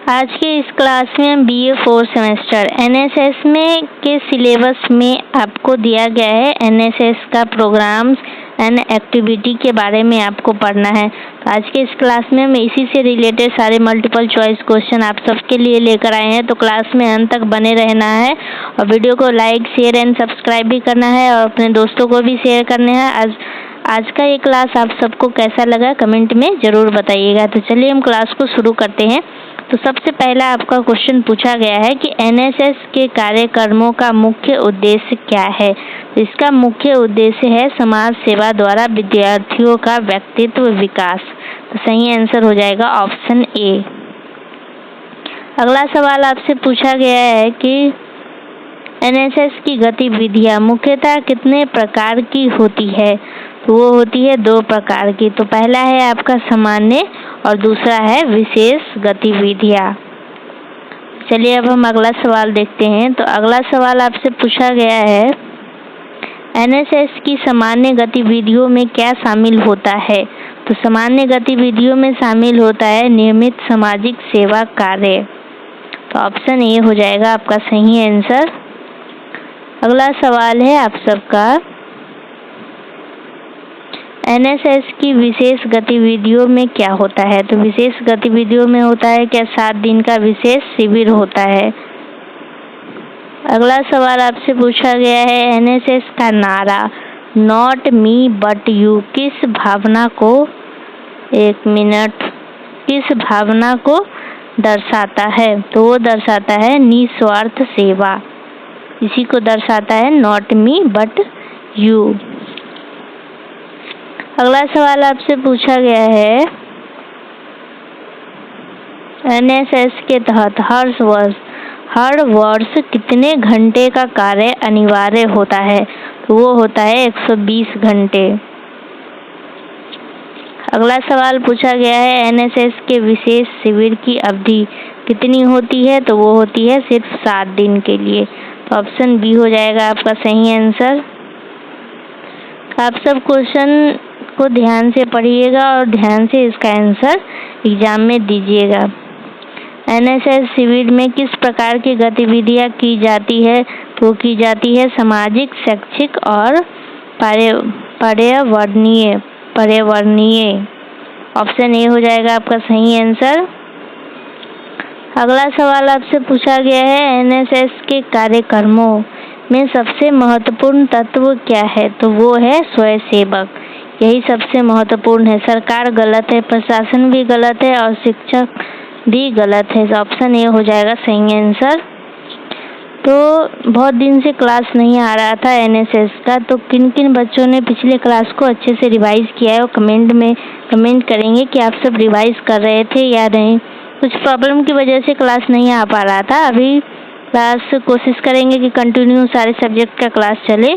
आज के इस क्लास में हम BA 4 सेमेस्टर NSS में के सिलेबस में आपको दिया गया है NSS का प्रोग्राम्स एंड एक्टिविटी के बारे में आपको पढ़ना है। तो आज के इस क्लास में हम इसी से रिलेटेड सारे मल्टीपल चॉइस क्वेश्चन आप सबके लिए लेकर आए हैं। तो क्लास में अंत तक बने रहना है और वीडियो को लाइक शेयर एंड सब्सक्राइब भी करना है और अपने दोस्तों को भी शेयर करना है। आज का ये क्लास आप सबको कैसा लगा कमेंट में ज़रूर बताइएगा। तो चलिए हम क्लास को शुरू करते हैं। तो सबसे पहला आपका क्वेश्चन पूछा गया है कि NSS के कार्यक्रमों का मुख्य उद्देश्य क्या है। तो इसका मुख्य उद्देश्य है समाज सेवा द्वारा विद्यार्थियों का व्यक्तित्व विकास। तो सही आंसर हो जाएगा ऑप्शन ए। अगला सवाल आपसे पूछा गया है कि NSS की गतिविधियां मुख्यतः कितने प्रकार की होती है। तो वो होती है 2 प्रकार की। तो पहला है आपका सामान्य और दूसरा है विशेष गतिविधियां। चलिए अब हम अगला सवाल देखते हैं। तो अगला सवाल आपसे पूछा गया है NSS की सामान्य गतिविधियों में क्या शामिल होता है। तो सामान्य गतिविधियों में शामिल होता है नियमित सामाजिक सेवा कार्य। तो ऑप्शन ए हो जाएगा आपका सही आंसर। अगला सवाल है आप सबका NSS की विशेष गतिविधियों में क्या होता है। तो विशेष गतिविधियों में होता है क्या 7 दिन का विशेष शिविर होता है। अगला सवाल आपसे पूछा गया है NSS का नारा नॉट मी बट यू किस भावना को दर्शाता है। तो वो दर्शाता है निस्वार्थ सेवा। इसी को दर्शाता है नॉट मी बट यू। अगला सवाल आपसे पूछा गया है NSS के तहत हर वर्ष कितने घंटे का कार्य अनिवार्य होता है। तो वो होता है 120 घंटे। अगला सवाल पूछा गया है NSS के विशेष शिविर की अवधि कितनी होती है। तो वो होती है सिर्फ 7 दिन के लिए। तो ऑप्शन बी हो जाएगा आपका सही आंसर। आप सब क्वेश्चन को ध्यान से पढ़िएगा और ध्यान से इसका आंसर एग्जाम में दीजिएगा। NSS शिविर में किस प्रकार की गतिविधियां की जाती है। तो की जाती है सामाजिक शैक्षिक और पर्यावरणीय। ऑप्शन ए हो जाएगा आपका सही आंसर। अगला सवाल आपसे पूछा गया है NSS के कार्यक्रमों में सबसे महत्वपूर्ण तत्व क्या है। तो वो है स्वयंसेवक। यही सबसे महत्वपूर्ण है। सरकार गलत है, प्रशासन भी गलत है और शिक्षक भी गलत है। ऑप्शन ए हो जाएगा सही आंसर। तो बहुत दिन से क्लास नहीं आ रहा था NSS का। तो किन किन बच्चों ने पिछले क्लास को अच्छे से रिवाइज किया है और कमेंट करेंगे कि आप सब रिवाइज कर रहे थे या नहीं। कुछ प्रॉब्लम की वजह से क्लास नहीं आ पा रहा था। अभी क्लास कोशिश करेंगे कि कंटिन्यू सारे सब्जेक्ट का क्लास चले।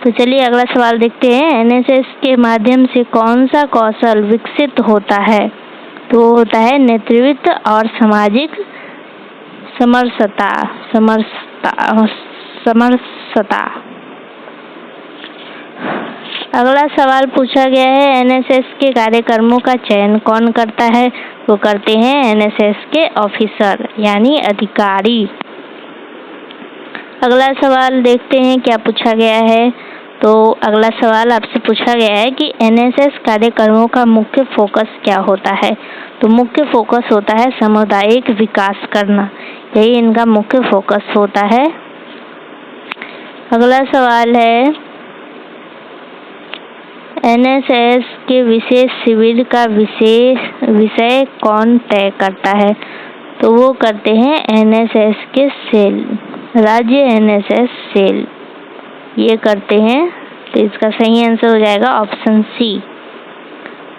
तो चलिए अगला सवाल देखते हैं। NSS के माध्यम से कौन सा कौशल विकसित होता है। तो होता है नेतृत्व और सामाजिक समरसता। अगला सवाल पूछा गया है NSS के कार्यक्रमों का चयन कौन करता है। वो करते हैं NSS के ऑफिसर यानी अधिकारी। अगला सवाल देखते हैं क्या पूछा गया है। तो अगला सवाल आपसे पूछा गया है कि NSS कार्यक्रमों का मुख्य फोकस क्या होता है। तो मुख्य फोकस होता है सामुदायिक विकास करना। यही इनका मुख्य फोकस होता है। अगला सवाल है NSS के विशेष शिविर का विषय कौन तय करता है। तो वो करते हैं NSS के सेल, राज्य NSS सेल ये करते हैं। तो इसका सही आंसर हो जाएगा ऑप्शन सी।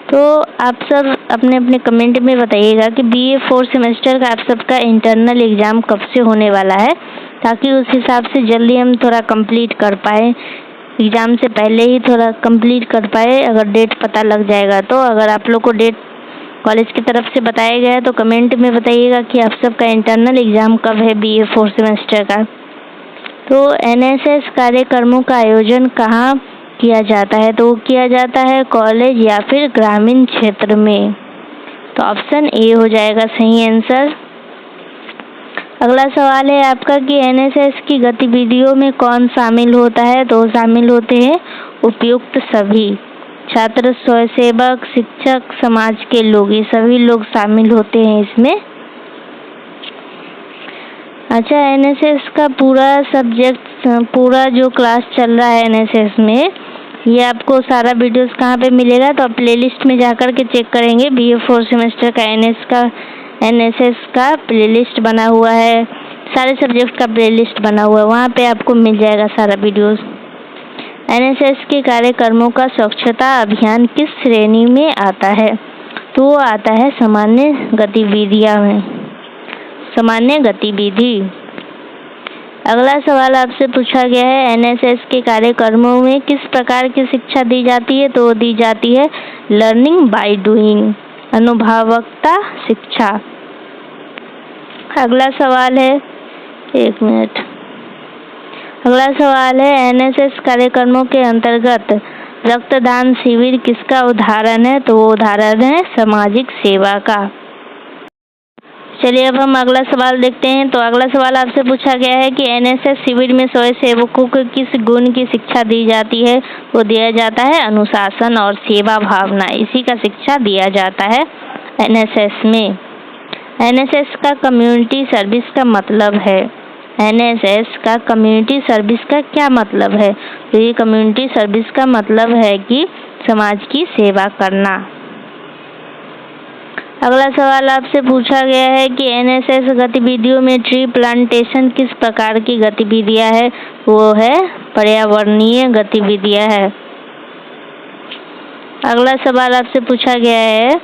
तो आप सब अपने अपने कमेंट में बताइएगा कि BA 4 सेमेस्टर का आप सबका इंटरनल एग्ज़ाम कब से होने वाला है, ताकि उस हिसाब से जल्दी हम थोड़ा कंप्लीट कर पाए, एग्ज़ाम से पहले ही थोड़ा कंप्लीट कर पाए। अगर डेट पता लग जाएगा तो अगर आप लोग को डेट कॉलेज की तरफ से बताया गया है तो कमेंट में बताइएगा कि आप सबका इंटरनल एग्ज़ाम कब है BA 4 सेमेस्टर का। तो NSS कार्यक्रमों का आयोजन कहाँ किया जाता है। तो किया जाता है कॉलेज या फिर ग्रामीण क्षेत्र में। तो ऑप्शन ए हो जाएगा सही आंसर। अगला सवाल है आपका कि एनएसएस की गतिविधियों में कौन शामिल होता है? तो शामिल होते हैं उपयुक्त सभी, छात्र, स्वयंसेवक, शिक्षक, समाज के लोग, ये सभी लोग शामिल होते हैं इसमें। अच्छा, एनएसएस का पूरा सब्जेक्ट, पूरा जो क्लास चल रहा है एनएसएस में, ये आपको सारा वीडियोस कहाँ पे मिलेगा? तो आप प्लेलिस्ट में जाकर के चेक करेंगे। BA 4 सेमेस्टर का एनएसएस का प्लेलिस्ट बना हुआ है, सारे सब्जेक्ट का प्लेलिस्ट बना हुआ है, वहाँ पे आपको मिल जाएगा सारा वीडियोस। एनएसएस के कार्यक्रमों का स्वच्छता अभियान किस श्रेणी में आता है? तो वो आता है सामान्य गतिविधियाँ में, सामान्य गतिविधि। अगला सवाल आपसे पूछा गया है एनएसएस के कार्यक्रमों में किस प्रकार की शिक्षा दी जाती है? तो दी जाती है लर्निंग बाय डूइंग, अनुभवकता शिक्षा। अगला सवाल है, एक मिनट, अगला सवाल है एनएसएस कार्यक्रमों के अंतर्गत रक्तदान शिविर किसका उदाहरण है? तो वो उदाहरण है सामाजिक सेवा का। चलिए अब हम अगला सवाल देखते हैं। तो अगला सवाल आपसे पूछा गया है कि एनएसएस शिविर में स्वयंसेवकों को किस गुण की शिक्षा दी जाती है? वो दिया जाता है अनुशासन और सेवा भावना, इसी का शिक्षा दिया जाता है एनएसएस में। एनएसएस का कम्युनिटी सर्विस का मतलब है, एनएसएस का कम्युनिटी सर्विस का क्या मतलब है? तो ये कम्युनिटी सर्विस का मतलब है कि समाज की सेवा करना। अगला सवाल आपसे पूछा गया है कि एनएसएस गतिविधियों में ट्री प्लांटेशन किस प्रकार की गतिविधियां है? वो है पर्यावरणीय गतिविधियां है। अगला सवाल आपसे पूछा गया है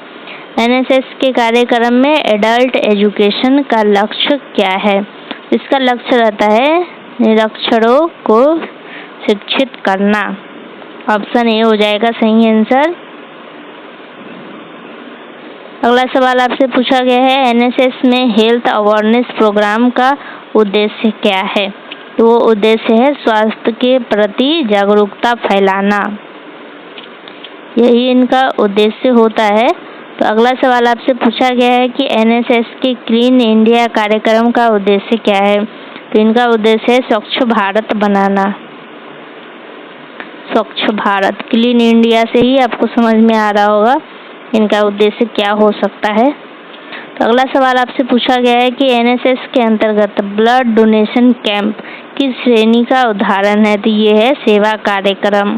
एनएसएस के कार्यक्रम में एडल्ट एजुकेशन का लक्ष्य क्या है? इसका लक्ष्य रहता है निरक्षरों को शिक्षित करना। ऑप्शन ए हो जाएगा सही आंसर। अगला सवाल आपसे पूछा गया है एनएसएस में हेल्थ अवेयरनेस प्रोग्राम का उद्देश्य क्या है? तो वो उद्देश्य है स्वास्थ्य के प्रति जागरूकता फैलाना, यही इनका उद्देश्य होता है। तो अगला सवाल आपसे पूछा गया है कि एनएसएस के क्लीन इंडिया कार्यक्रम का उद्देश्य क्या है? तो इनका उद्देश्य है स्वच्छ भारत बनाना, स्वच्छ भारत। क्लीन इंडिया से ही आपको समझ में आ रहा होगा इनका उद्देश्य क्या हो सकता है। तो अगला सवाल आपसे पूछा गया है कि एनएसएस के अंतर्गत ब्लड डोनेशन कैंप किस श्रेणी का उदाहरण है? तो ये है सेवा कार्यक्रम।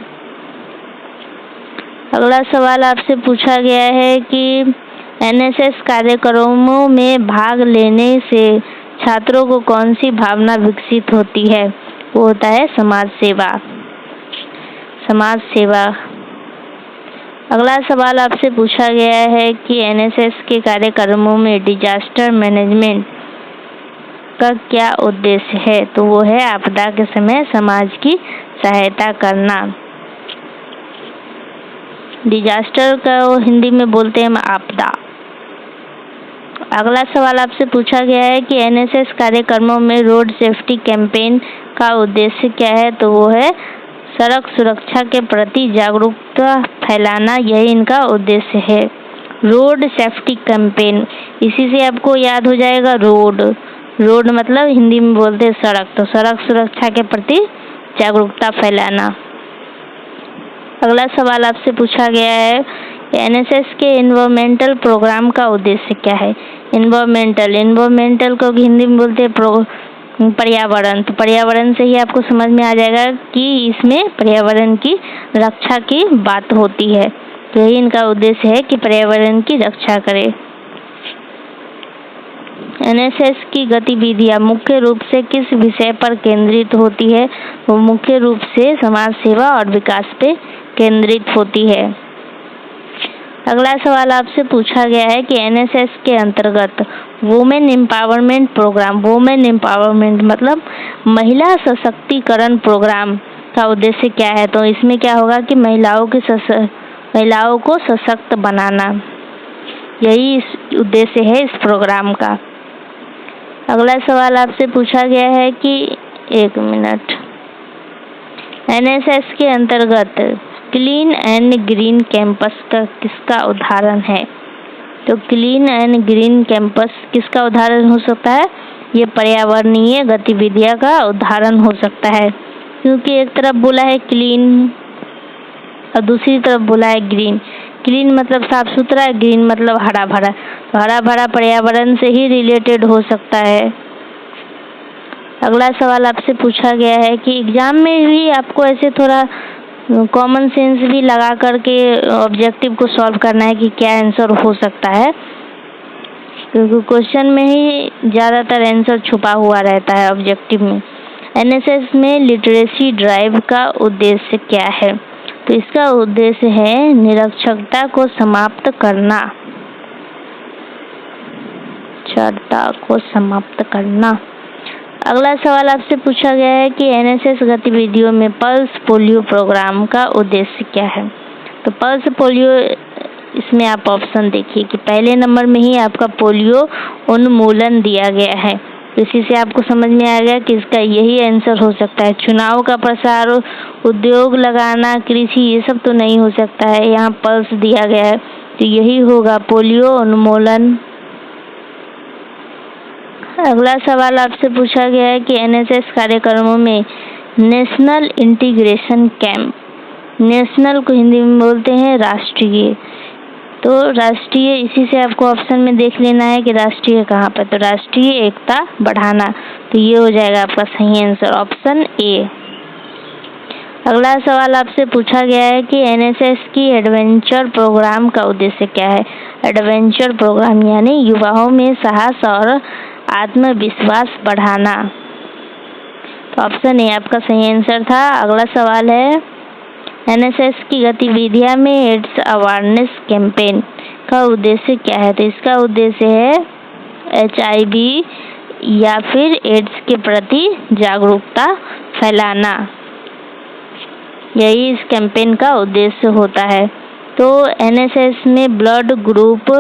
अगला सवाल आपसे पूछा गया है कि एनएसएस कार्यक्रमों में भाग लेने से छात्रों को कौन सी भावना विकसित होती है? वो होता है समाज सेवा, समाज सेवा। अगला सवाल आपसे पूछा गया है कि एनएसएस के कार्यक्रमों में डिजास्टर मैनेजमेंट का क्या उद्देश्य है? तो वो है आपदा के समय समाज की सहायता करना। डिजास्टर का वो हिंदी में बोलते हैं आपदा। अगला सवाल आपसे पूछा गया है कि एनएसएस कार्यक्रमों में रोड सेफ्टी कैंपेन का उद्देश्य क्या है? तो वो है सड़क सुरक्षा के प्रति जागरूकता फैलाना, यही इनका उद्देश्य है। रोड सेफ्टी कैंपेन, इसी से आपको याद हो जाएगा रोड, रोड मतलब हिंदी में बोलते हैं सड़क, तो सड़क सुरक्षा के प्रति जागरूकता फैलाना। अगला सवाल आपसे पूछा गया है एनएसएस के एनवायरमेंटल प्रोग्राम का उद्देश्य क्या है? एनवायरमेंटल को हिंदी में बोलते हैं पर्यावरण, तो पर्यावरण से ही आपको समझ में आ जाएगा कि इसमें पर्यावरण की रक्षा की बात होती है, तो यही इनका उद्देश्य है कि पर्यावरण की रक्षा करे। एनएसएस की गतिविधियां मुख्य रूप से किस विषय पर केंद्रित होती है? वो मुख्य रूप से समाज सेवा और विकास पे केंद्रित होती है। अगला सवाल आपसे पूछा गया है कि एनएसएस के अंतर्गत women empowerment program, women empowerment मतलब महिला सशक्तिकरण प्रोग्राम का उद्देश्य क्या है? तो इसमें क्या होगा कि महिलाओं को सशक्त बनाना, यही इस उद्देश्य है इस प्रोग्राम का। अगला सवाल आपसे पूछा गया है कि एक मिनट, एनएसएस के अंतर्गत क्लीन एंड ग्रीन कैंपस का किसका उदाहरण है? तो क्लीन एंड ग्रीन कैंपस किसका उदाहरण हो सकता है? ये पर्यावरणीय गतिविधियां का उदाहरण हो सकता है, क्योंकि एक तरफ बोला है क्लीन और दूसरी तरफ बोला है ग्रीन। क्लीन मतलब साफ सुथरा, ग्रीन मतलब हरा भरा। तो हरा भरा पर्यावरण से ही रिलेटेड हो सकता है। अगला सवाल आपसे पूछा गया है कि एग्जाम में भी आपको ऐसे थोड़ा कॉमन सेंस भी लगा करके ऑब्जेक्टिव को सॉल्व करना है कि क्या आंसर हो सकता है, क्योंकि क्वेश्चन में ही ज़्यादातर आंसर छुपा हुआ रहता है ऑब्जेक्टिव में। एनएसएस में लिटरेसी ड्राइव का उद्देश्य क्या है? तो इसका उद्देश्य है निरक्षरता को समाप्त करना, निरक्षरता को समाप्त करना। अगला सवाल आपसे पूछा गया है कि एनएसएस गतिविधियों में पल्स पोलियो प्रोग्राम का उद्देश्य क्या है? तो पल्स पोलियो, इसमें आप ऑप्शन देखिए कि पहले नंबर में ही आपका पोलियो उन्मूलन दिया गया है। इसी से आपको समझ में आ गया कि इसका यही आंसर हो सकता है। चुनाव का प्रसार, उद्योग लगाना, कृषि, ये सब तो नहीं हो सकता है। यहाँ पल्स दिया गया है तो यही होगा, पोलियो उन्मूलन। अगला सवाल आपसे पूछा गया है कि एनएसएस कार्यक्रमों में नेशनल इंटीग्रेशन कैंप, नेशनल को हिंदी में बोलते हैं राष्ट्रीय, तो राष्ट्रीय, इसी से आपको ऑप्शन में देख लेना है कि राष्ट्रीय कहाँ पर, तो राष्ट्रीय एकता बढ़ाना, तो ये हो जाएगा आपका सही आंसर, ऑप्शन ए। अगला सवाल आपसे पूछा गया है कि एनएसएस की एडवेंचर प्रोग्राम का उद्देश्य क्या है? एडवेंचर प्रोग्राम यानी युवाओं में साहस और आत्मविश्वास बढ़ाना, तो ऑप्शन ए आपका सही आंसर था। अगला सवाल है एनएसएस की गतिविधियां में एड्स अवेयरनेस कैंपेन का उद्देश्य क्या है? तो इसका उद्देश्य है एचआईवी या फिर एड्स के प्रति जागरूकता फैलाना, यही इस कैंपेन का उद्देश्य होता है। तो एनएसएस में ब्लड ग्रुप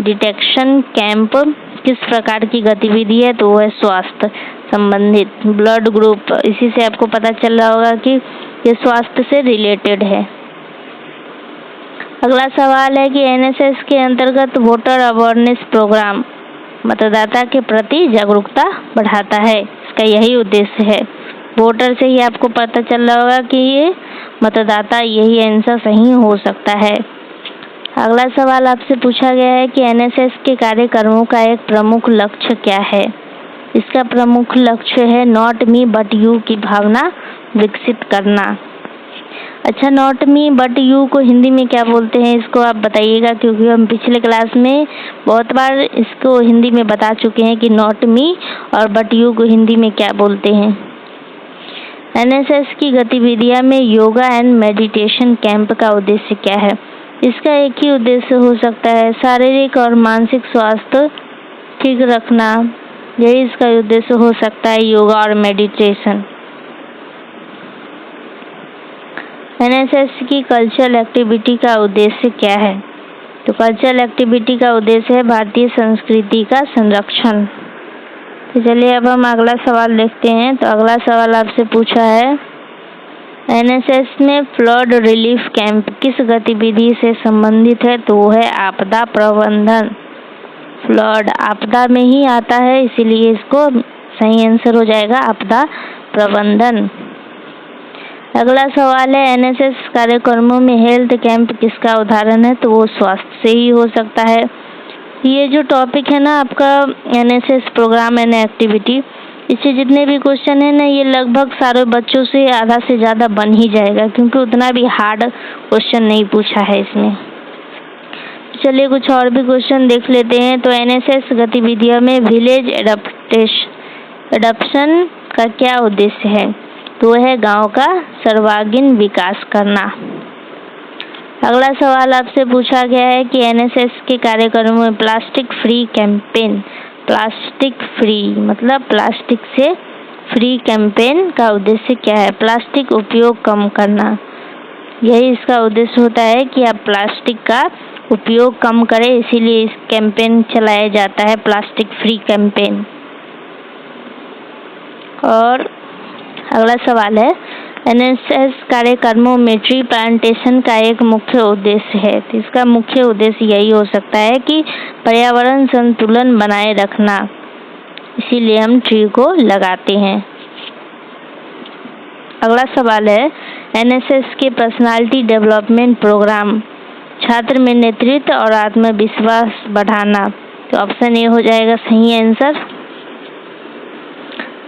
डिटेक्शन कैंप किस प्रकार की गतिविधि है? तो वो है स्वास्थ्य संबंधित, ब्लड ग्रुप, इसी से आपको पता चल रहा होगा कि ये स्वास्थ्य से रिलेटेड है। अगला सवाल है कि एनएसएस के अंतर्गत वोटर अवेयरनेस प्रोग्राम मतदाता के प्रति जागरूकता बढ़ाता है, इसका यही उद्देश्य है। वोटर से ही आपको पता चल रहा होगा कि ये मतदाता, यही आंसर सही हो सकता है। अगला सवाल आपसे पूछा गया है कि एनएसएस के कार्यक्रमों का एक प्रमुख लक्ष्य क्या है? इसका प्रमुख लक्ष्य है नॉट मी बट यू की भावना विकसित करना। अच्छा, नॉट मी बट यू को हिंदी में क्या बोलते हैं, इसको आप बताइएगा, क्योंकि हम पिछले क्लास में बहुत बार इसको हिंदी में बता चुके हैं कि नॉट मी और बट यू को हिंदी में क्या बोलते हैं। एनएसएस की गतिविधियां में योगा एंड मेडिटेशन कैंप का उद्देश्य क्या है? इसका एक ही उद्देश्य हो सकता है, शारीरिक और मानसिक स्वास्थ्य ठीक रखना, यही इसका उद्देश्य हो सकता है, योगा और मेडिटेशन। एनएसएस की कल्चरल एक्टिविटी का उद्देश्य क्या है? तो कल्चरल एक्टिविटी का उद्देश्य है भारतीय संस्कृति का संरक्षण। तो चलिए अब हम अगला सवाल देखते हैं। तो अगला सवाल आपसे पूछा है एनएसएस में फ्लड रिलीफ कैंप किस गतिविधि से संबंधित है? तो वो है आपदा प्रबंधन। फ्लड आपदा में ही आता है, इसीलिए इसको सही आंसर हो जाएगा आपदा प्रबंधन। अगला सवाल है एनएसएस कार्यक्रमों में हेल्थ कैंप किसका उदाहरण है? तो वो स्वास्थ्य से ही हो सकता है। ये जो टॉपिक है ना आपका एनएसएस प्रोग्राम एंड एक्टिविटी, इससे जितने भी क्वेश्चन है ना, ये लगभग सारे बच्चों से आधा से ज़्यादा बन ही जाएगा, क्योंकि उतना भी हार्ड क्वेश्चन नहीं पूछा है इसमें। चलिए कुछ और भी क्वेश्चन देख लेते हैं। तो एनएसएस गतिविधियों में विलेज एडॉप्शन का क्या उद्देश्य है? तो है गांव का सर्वांगीण विकास करना। अगला सवाल आपसे पूछा गया है कि एनएसएस के कार्यक्रमों में plastic free campaign, plastic free मतलब प्लास्टिक से फ्री कैंपेन का उद्देश्य क्या है? प्लास्टिक उपयोग कम करना, यही इसका उद्देश्य होता है कि आप प्लास्टिक का उपयोग कम करें, इसीलिए इस कैंपेन चलाया जाता है, प्लास्टिक फ्री कैंपेन। और अगला सवाल है एनएसएस कार्यक्रमों में ट्री प्लांटेशन का एक मुख्य उद्देश्य है। तो इसका मुख्य उद्देश्य यही हो सकता है कि पर्यावरण संतुलन बनाए रखना, इसीलिए हम ट्री को लगाते हैं। अगला सवाल है एनएसएस के पर्सनालिटी डेवलपमेंट प्रोग्राम, छात्र में नेतृत्व और आत्मविश्वास बढ़ाना। तो ऑप्शन ए हो जाएगा सही आंसर।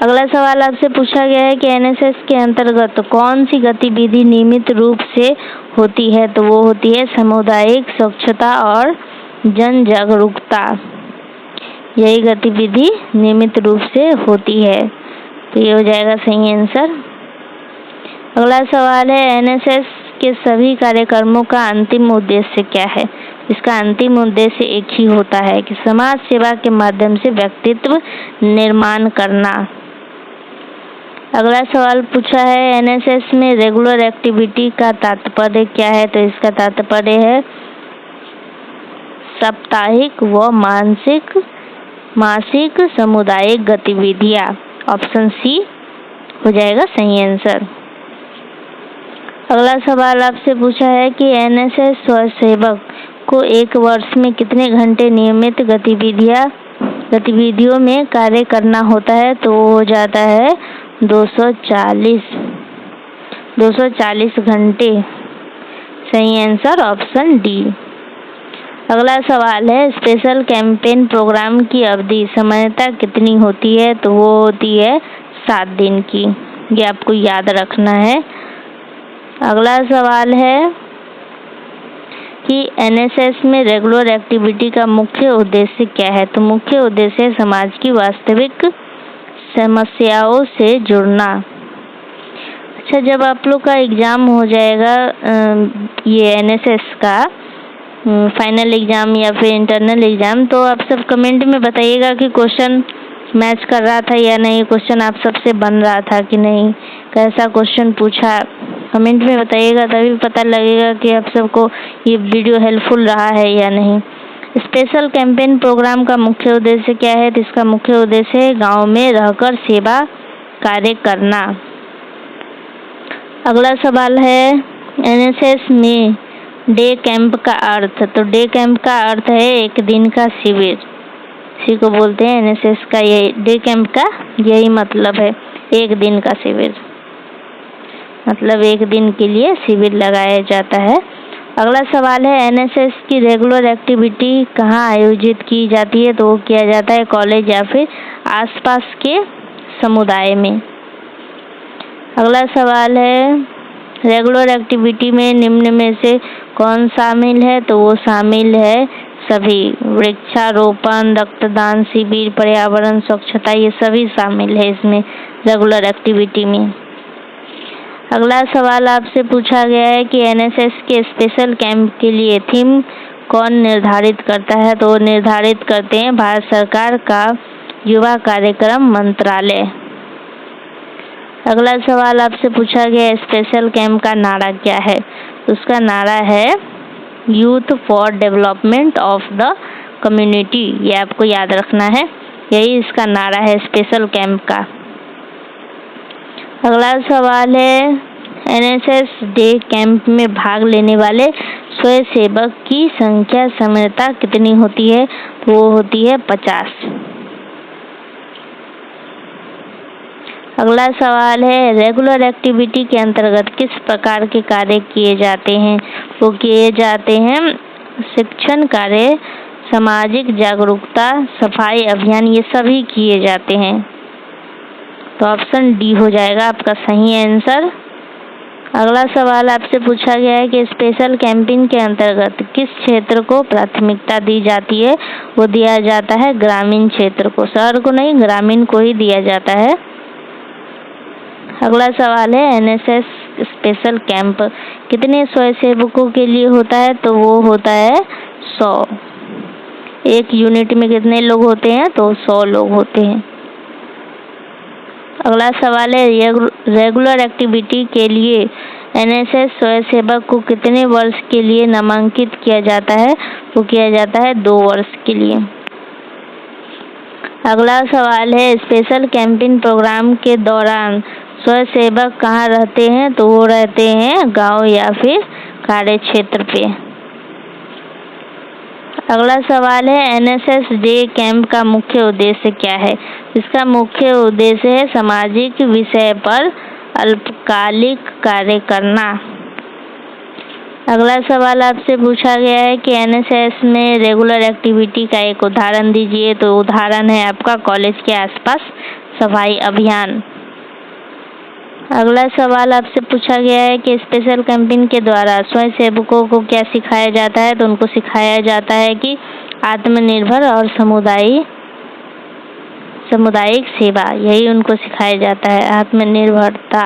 अगला सवाल आपसे पूछा गया है कि एनएसएस के अंतर्गत कौन सी गतिविधि नियमित रूप से होती है। तो वो होती है सामुदायिक स्वच्छता और जन जागरूकता। यही गतिविधि नियमित रूप से होती है, तो ये हो जाएगा सही आंसर। अगला सवाल है एनएसएस के सभी कार्यक्रमों का अंतिम उद्देश्य क्या है। इसका अंतिम उद्देश्य एक ही होता है कि समाज सेवा के माध्यम से व्यक्तित्व निर्माण करना। अगला सवाल पूछा है एनएसएस में रेगुलर एक्टिविटी का तात्पर्य क्या है। तो इसका तात्पर्य है साप्ताहिक व मासिक सामुदायिक गतिविधियां। ऑप्शन सी हो जाएगा सही आंसर। अगला सवाल आपसे पूछा है कि एनएसएस स्वयंसेवक को एक वर्ष में कितने घंटे नियमित गतिविधियों में कार्य करना होता है। तो वो हो जाता है 240 घंटे। सही आंसर ऑप्शन डी। अगला सवाल है स्पेशल कैंपेन प्रोग्राम की अवधि सामान्यतः कितनी होती है। तो वो होती है 7 दिन की। ये आपको याद रखना है। अगला सवाल है कि एनएसएस में रेगुलर एक्टिविटी का मुख्य उद्देश्य क्या है। तो मुख्य उद्देश्य समाज की वास्तविक समस्याओं से जुड़ना। अच्छा, जब आप लोग का एग्ज़ाम हो जाएगा ये एनएसएस का फाइनल एग्ज़ाम या फिर इंटरनल एग्ज़ाम, तो आप सब कमेंट में बताइएगा कि क्वेश्चन मैच कर रहा था या नहीं, क्वेश्चन आप सबसे बन रहा था कि नहीं, कैसा क्वेश्चन पूछा। कमेंट में बताइएगा, तभी पता लगेगा कि आप सबको ये वीडियो हेल्पफुल रहा है या नहीं। स्पेशल कैंपेन प्रोग्राम का मुख्य उद्देश्य क्या है। तो इसका मुख्य उद्देश्य है गांव में रहकर सेवा कार्य करना। अगला सवाल है एनएसएस में डे कैंप का अर्थ। तो डे कैंप का अर्थ है एक दिन का शिविर, इसी को बोलते हैं एनएसएस का। ये डे कैंप का यही मतलब है, एक दिन का शिविर, मतलब एक दिन के लिए शिविर लगाया जाता है। अगला सवाल है एनएसएस की रेगुलर एक्टिविटी कहाँ आयोजित की जाती है। तो वो किया जाता है कॉलेज या फिर आसपास के समुदाय में। अगला सवाल है रेगुलर एक्टिविटी में निम्न में से कौन शामिल है। तो वो शामिल है सभी, वृक्षारोपण, रक्तदान शिविर, पर्यावरण स्वच्छता, ये सभी शामिल है इसमें रेगुलर एक्टिविटी में। अगला सवाल आपसे पूछा गया है कि एनएसएस के स्पेशल कैंप के लिए थीम कौन निर्धारित करता है। तो निर्धारित करते हैं भारत सरकार का युवा कार्यक्रम मंत्रालय। अगला सवाल आपसे पूछा गया है स्पेशल कैंप का नारा क्या है। उसका नारा है youth for development of the community. ये आपको याद रखना है, यही इसका नारा है स्पेशल कैंप का। अगला सवाल है एनएसएस डे कैंप में भाग लेने वाले स्वयंसेवक की संख्या सामान्यतः कितनी होती है। तो वो होती है 50। अगला सवाल है रेगुलर एक्टिविटी के अंतर्गत किस प्रकार के कार्य किए जाते हैं। वो किए जाते हैं शिक्षण कार्य, सामाजिक जागरूकता, सफाई अभियान, ये सभी किए जाते हैं। तो ऑप्शन डी हो जाएगा आपका सही आंसर। अगला सवाल आपसे पूछा गया है कि स्पेशल कैंपिंग के अंतर्गत किस क्षेत्र को प्राथमिकता दी जाती है। वो दिया जाता है ग्रामीण क्षेत्र को, शहर को नहीं, ग्रामीण को ही दिया जाता है। अगला सवाल है एनएसएस स्पेशल कैंप कितने स्वयंसेवकों के लिए होता है। तो वो होता है 100। एक यूनिट में कितने लोग होते हैं। तो 100 लोग होते हैं। अगला सवाल है रेगुलर एक्टिविटी के लिए एनएसएस स्वयंसेवक को कितने वर्ष के लिए नामांकित किया जाता है। वो किया जाता है 2 वर्ष के लिए। अगला सवाल है स्पेशल कैंपेन प्रोग्राम के दौरान स्वयंसेवक कहाँ रहते हैं? तो वो रहते हैं गांव या फिर कार्य क्षेत्र पे। अगला सवाल है एनएसएस डे कैंप का मुख्य उद्देश्य क्या है? इसका मुख्य उद्देश्य है सामाजिक विषय पर अल्पकालिक कार्य करना। अगला सवाल आपसे पूछा गया है कि एनएसएस में रेगुलर एक्टिविटी का एक उदाहरण दीजिए। तो उदाहरण है आपका कॉलेज के आसपास सफाई अभियान। अगला सवाल आपसे पूछा गया है कि स्पेशल कैंपेन के द्वारा स्वयंसेवकों को क्या सिखाया जाता है? तो उनको सिखाया जाता है कि आत्मनिर्भर और सामुदायिक सेवा, यही उनको सिखाया जाता है, आत्मनिर्भरता।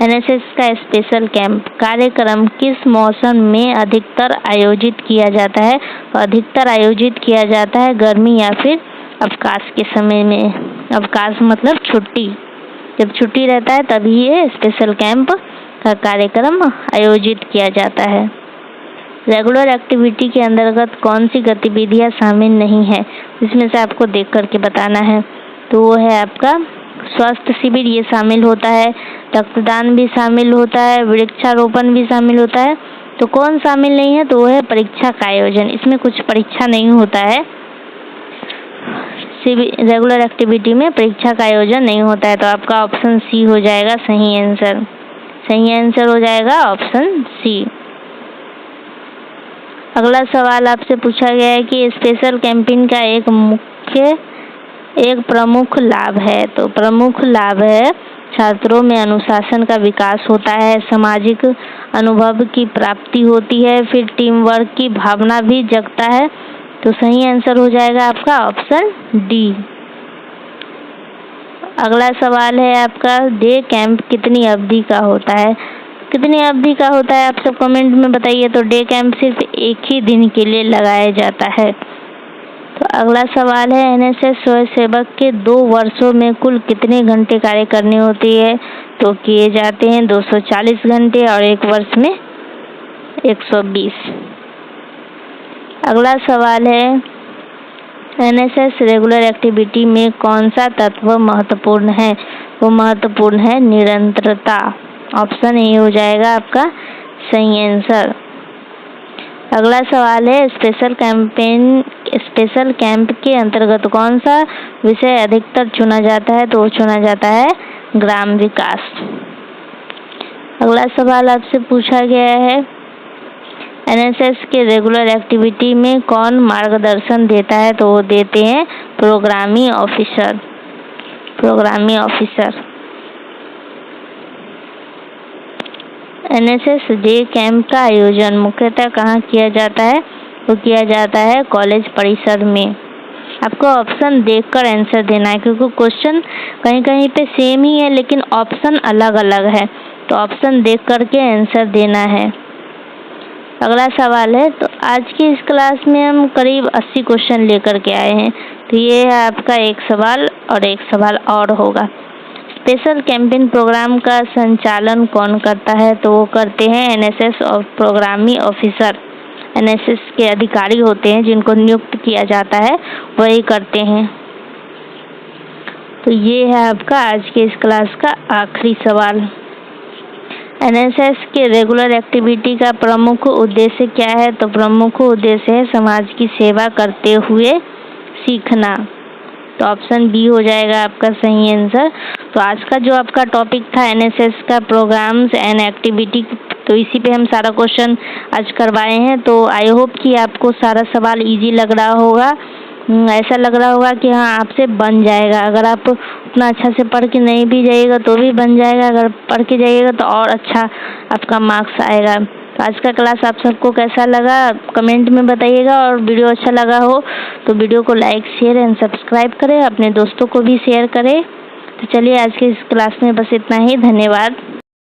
एनएसएस का स्पेशल कैंप कार्यक्रम किस मौसम में अधिकतर आयोजित किया जाता है? तो अधिकतर आयोजित किया जाता है गर्मी या फिर अवकाश के समय में। अवकाश मतलब छुट्टी, जब छुट्टी रहता है तभी ये स्पेशल कैंप का कार्यक्रम आयोजित किया जाता है। रेगुलर एक्टिविटी के अंतर्गत कौन सी गतिविधियां शामिल नहीं है? इसमें से आपको देख करके बताना है। तो वो है आपका स्वास्थ्य शिविर, ये शामिल होता है, रक्तदान भी शामिल होता है, वृक्षारोपण भी शामिल होता है। तो कौन शामिल नहीं है? तो वो है परीक्षा का आयोजन। इसमें कुछ परीक्षा नहीं होता है, रेगुलर एक्टिविटी में परीक्षा का आयोजन नहीं होता है। तो आपका ऑप्शन सी हो जाएगा सही आंसर। सही आंसर हो जाएगा ऑप्शन सी। अगला सवाल आपसे पूछा गया है कि स्पेशल कैंपेन का एक प्रमुख लाभ है। तो प्रमुख लाभ है छात्रों में अनुशासन का विकास होता है, सामाजिक अनुभव की प्राप्ति होती है, फिर टीम वर्क की भावना भी जगता है। तो सही आंसर हो जाएगा आपका ऑप्शन डी। अगला सवाल है आपका डे कैंप कितनी अवधि का होता है? कितनी अवधि का होता है आप सब कमेंट में बताइए। तो डे कैंप सिर्फ एक ही दिन के लिए लगाया जाता है। तो अगला सवाल है एनएसएस स्वयंसेवक के 2 वर्षों में कुल कितने घंटे कार्य करनी होती है? तो किए जाते हैं 240 घंटे और 1 वर्ष में 120। अगला सवाल है एनएसएस रेगुलर एक्टिविटी में कौन सा तत्व महत्वपूर्ण है? वो महत्वपूर्ण है निरंतरता। ऑप्शन ए हो जाएगा आपका सही आंसर। अगला सवाल है स्पेशल कैंप के अंतर्गत कौन सा विषय अधिकतर चुना जाता है? तो चुना जाता है ग्राम विकास। अगला सवाल आपसे पूछा गया है एनएसएस के रेगुलर एक्टिविटी में कौन मार्गदर्शन देता है? तो वो देते हैं programming officer. NSS day camp का आयोजन मुख्यतः कहाँ किया जाता है? तो किया जाता है कॉलेज परिसर में। आपको ऑप्शन देखकर आंसर देना है, क्योंकि क्वेश्चन कहीं कहीं पे सेम ही है लेकिन ऑप्शन अलग अलग है। तो ऑप्शन देख करके आंसर देना है। अगला सवाल है तो आज की इस क्लास में हम करीब 80 क्वेश्चन लेकर के आए हैं। तो ये है आपका एक सवाल और एक सवाल और होगा। स्पेशल कैंपेन प्रोग्राम का संचालन कौन करता है? तो वो करते हैं एनएसएस और प्रोग्रामिंग ऑफिसर। एनएसएस के अधिकारी होते हैं जिनको नियुक्त किया जाता है, वही करते हैं। तो ये है आपका आज के इस क्लास का आखिरी सवाल। एनएसएस के रेगुलर एक्टिविटी का प्रमुख उद्देश्य क्या है? तो प्रमुख उद्देश्य है समाज की सेवा करते हुए सीखना। तो ऑप्शन बी हो जाएगा आपका सही आंसर। तो आज का जो आपका टॉपिक था एनएसएस का प्रोग्राम्स एंड एक्टिविटी, तो इसी पे हम सारा क्वेश्चन आज करवाए हैं। तो आई होप कि आपको सारा सवाल इजी लग रहा होगा, ऐसा लग रहा होगा कि हाँ आपसे बन जाएगा। अगर आप उतना अच्छा से पढ़ के नहीं भी जाइएगा तो भी बन जाएगा, अगर पढ़ के जाइएगा तो और अच्छा आपका मार्क्स आएगा। तो आज का क्लास आप सबको कैसा लगा कमेंट में बताइएगा, और वीडियो अच्छा लगा हो तो वीडियो को लाइक शेयर एंड सब्सक्राइब करें, अपने दोस्तों को भी शेयर करें। तो चलिए आज के इस क्लास में बस इतना ही। धन्यवाद।